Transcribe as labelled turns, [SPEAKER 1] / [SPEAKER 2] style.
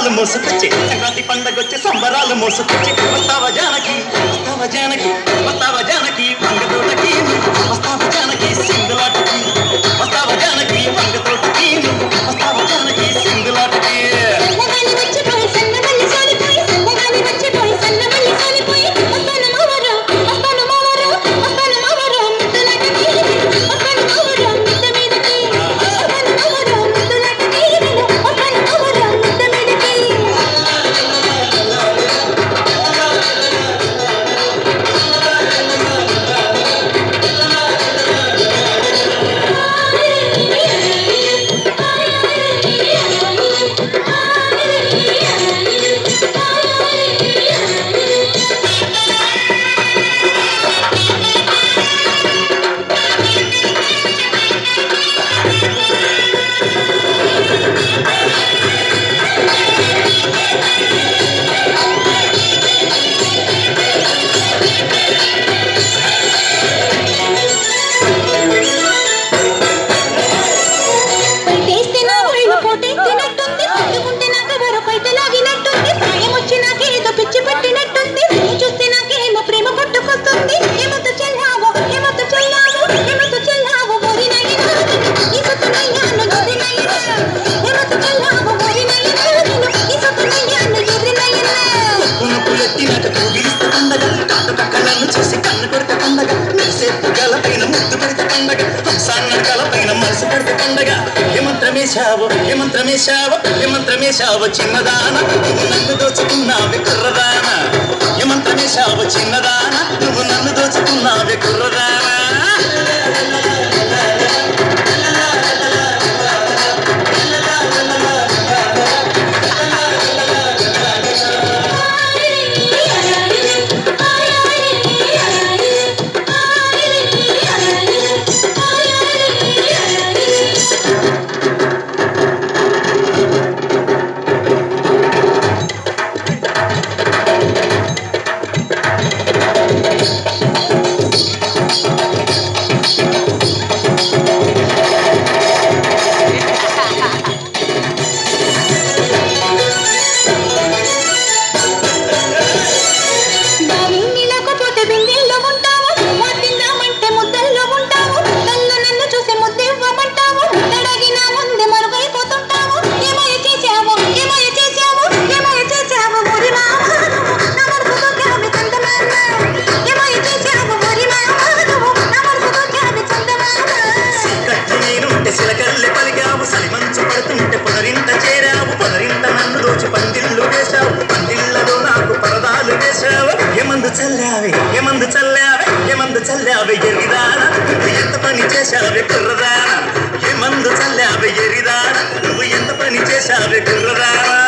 [SPEAKER 1] సంబరాలు మోసుకొచ్చి సంక్రాంతి పండగొచ్చి సంబరాలు మోసుకొచ్చి వస్తావా జానకి వస్తావా జానకి వస్తావా జానకి వంగతోటకి వస్తావా జానకి సింగులాటకి వస్తావా జానకి వంగతోటకి వస్తావా జానకి సింగులాటకి ఏమంత్రమేశావు చిన్నదాన నువ్వు నన్ను దోచుకున్నావే కుర్రదాన ఏమంత్రమేశావు చిన్నదాన నువ్వు నన్ను దోచుకున్నావే కుర్రదాన చల్లావే ఎరిదాన నువ్వు ఎంత పని చేశావే కుర్రదాన ఏ మందు చల్లావే ఎరిదాన నువ్వు ఎంత పని చేశావే కుర్రదాన